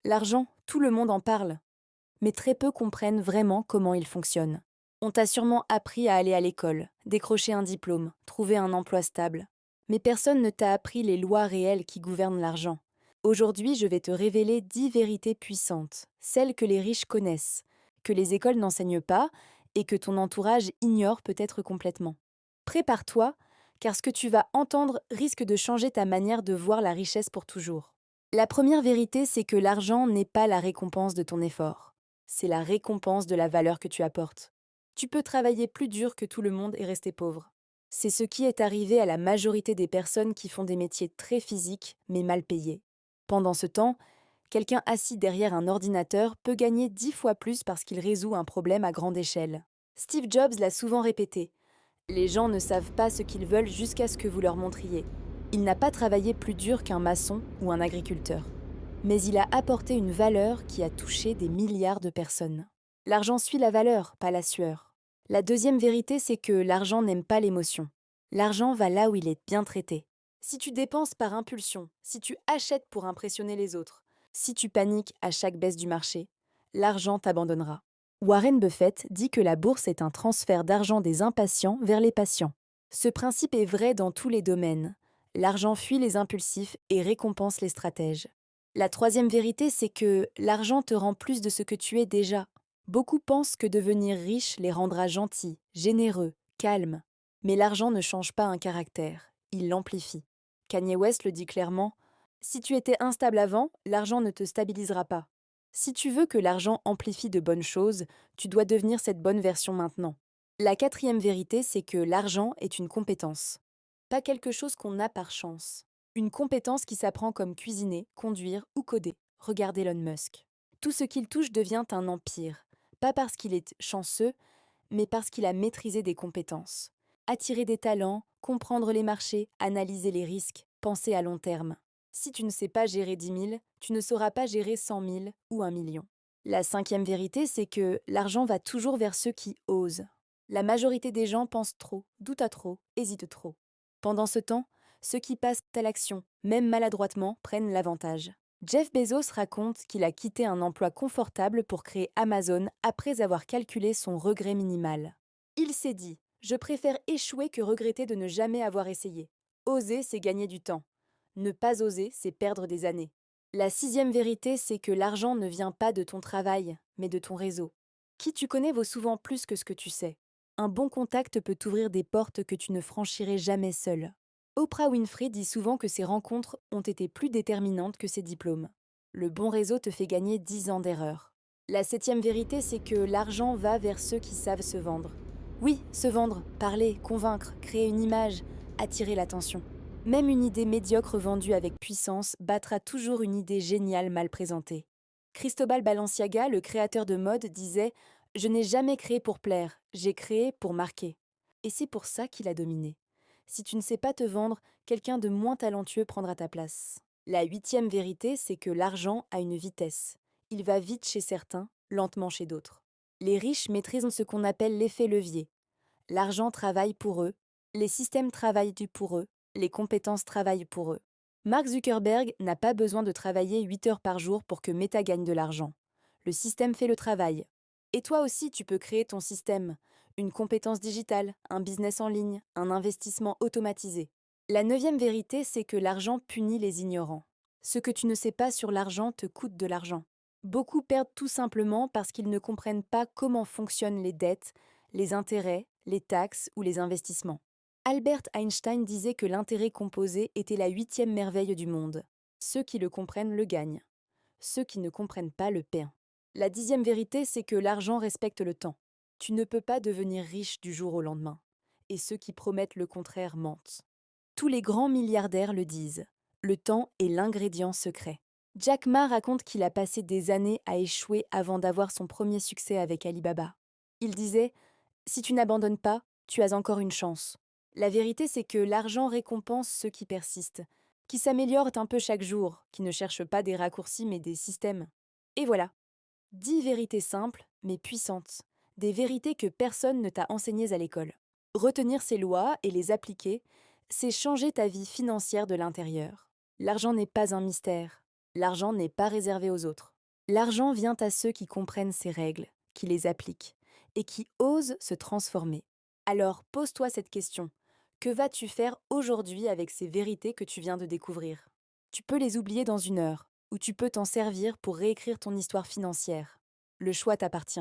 L'argent, tout le monde en parle, mais très peu comprennent vraiment comment il fonctionne. On t'a sûrement appris à aller à l'école, décrocher un diplôme, trouver un emploi stable. Mais personne ne t'a appris les lois réelles qui gouvernent l'argent. Aujourd'hui, je vais te révéler 10 vérités puissantes, celles que les riches connaissent, que les écoles n'enseignent pas et que ton entourage ignore peut-être complètement. Prépare-toi, car ce que tu vas entendre risque de changer ta manière de voir la richesse pour toujours. La première vérité, c'est que l'argent n'est pas la récompense de ton effort. C'est la récompense de la valeur que tu apportes. Tu peux travailler plus dur que tout le monde et rester pauvre. C'est ce qui est arrivé à la majorité des personnes qui font des métiers très physiques mais mal payés. Pendant ce temps, quelqu'un assis derrière un ordinateur peut gagner 10 fois plus parce qu'il résout un problème à grande échelle. Steve Jobs l'a souvent répété. Les gens ne savent pas ce qu'ils veulent jusqu'à ce que vous leur montriez. Il n'a pas travaillé plus dur qu'un maçon ou un agriculteur. Mais il a apporté une valeur qui a touché des milliards de personnes. L'argent suit la valeur, pas la sueur. La deuxième vérité, c'est que l'argent n'aime pas l'émotion. L'argent va là où il est bien traité. Si tu dépenses par impulsion, si tu achètes pour impressionner les autres, si tu paniques à chaque baisse du marché, l'argent t'abandonnera. Warren Buffett dit que la bourse est un transfert d'argent des impatients vers les patients. Ce principe est vrai dans tous les domaines. L'argent fuit les impulsifs et récompense les stratèges. La troisième vérité, c'est que l'argent te rend plus de ce que tu es déjà. Beaucoup pensent que devenir riche les rendra gentils, généreux, calmes. Mais l'argent ne change pas un caractère, il l'amplifie. Kanye West le dit clairement, si tu étais instable avant, l'argent ne te stabilisera pas. Si tu veux que l'argent amplifie de bonnes choses, tu dois devenir cette bonne version maintenant. La quatrième vérité, c'est que l'argent est une compétence, pas quelque chose qu'on a par chance. Une compétence qui s'apprend comme cuisiner, conduire ou coder. Regarde Elon Musk. Tout ce qu'il touche devient un empire, pas parce qu'il est chanceux, mais parce qu'il a maîtrisé des compétences. Attirer des talents, comprendre les marchés, analyser les risques, penser à long terme. Si tu ne sais pas gérer 10 000, tu ne sauras pas gérer 100 000 ou 1 million. La cinquième vérité, c'est que l'argent va toujours vers ceux qui osent. La majorité des gens pensent trop, doutent à trop, hésitent trop. Pendant ce temps, ceux qui passent à l'action, même maladroitement, prennent l'avantage. Jeff Bezos raconte qu'il a quitté un emploi confortable pour créer Amazon après avoir calculé son regret minimal. Il s'est dit « Je préfère échouer que regretter de ne jamais avoir essayé. Oser, c'est gagner du temps. Ne pas oser, c'est perdre des années. » La sixième vérité, c'est que l'argent ne vient pas de ton travail, mais de ton réseau. Qui tu connais vaut souvent plus que ce que tu sais. Un bon contact peut t'ouvrir des portes que tu ne franchirais jamais seul. Oprah Winfrey dit souvent que ses rencontres ont été plus déterminantes que ses diplômes. Le bon réseau te fait gagner 10 ans d'erreur. La septième vérité, c'est que l'argent va vers ceux qui savent se vendre. Oui, se vendre, parler, convaincre, créer une image, attirer l'attention. Même une idée médiocre vendue avec puissance battra toujours une idée géniale mal présentée. Cristobal Balenciaga, le créateur de mode, disait « Je n'ai jamais créé pour plaire, j'ai créé pour marquer ». Et c'est pour ça qu'il a dominé. Si tu ne sais pas te vendre, quelqu'un de moins talentueux prendra ta place. La huitième vérité, c'est que l'argent a une vitesse. Il va vite chez certains, lentement chez d'autres. Les riches maîtrisent ce qu'on appelle l'effet levier. L'argent travaille pour eux, les systèmes travaillent pour eux, les compétences travaillent pour eux. Mark Zuckerberg n'a pas besoin de travailler 8 heures par jour pour que Meta gagne de l'argent. Le système fait le travail. Et toi aussi, tu peux créer ton système. Une compétence digitale, un business en ligne, un investissement automatisé. La neuvième vérité, c'est que l'argent punit les ignorants. Ce que tu ne sais pas sur l'argent te coûte de l'argent. Beaucoup perdent tout simplement parce qu'ils ne comprennent pas comment fonctionnent les dettes, les intérêts, les taxes ou les investissements. Albert Einstein disait que l'intérêt composé était la huitième merveille du monde. Ceux qui le comprennent le gagnent. Ceux qui ne comprennent pas le paient. La dixième vérité, c'est que l'argent respecte le temps. Tu ne peux pas devenir riche du jour au lendemain. Et ceux qui promettent le contraire mentent. Tous les grands milliardaires le disent. Le temps est l'ingrédient secret. Jack Ma raconte qu'il a passé des années à échouer avant d'avoir son premier succès avec Alibaba. Il disait « Si tu n'abandonnes pas, tu as encore une chance. » La vérité, c'est que l'argent récompense ceux qui persistent, qui s'améliorent un peu chaque jour, qui ne cherchent pas des raccourcis mais des systèmes. Et voilà, 10 vérités simples mais puissantes, des vérités que personne ne t'a enseignées à l'école. Retenir ces lois et les appliquer, c'est changer ta vie financière de l'intérieur. L'argent n'est pas un mystère, l'argent n'est pas réservé aux autres. L'argent vient à ceux qui comprennent ces règles, qui les appliquent et qui osent se transformer. Alors pose-toi cette question. Que vas-tu faire aujourd'hui avec ces vérités que tu viens de découvrir? Tu peux les oublier dans 1 heure, ou tu peux t'en servir pour réécrire ton histoire financière. Le choix t'appartient.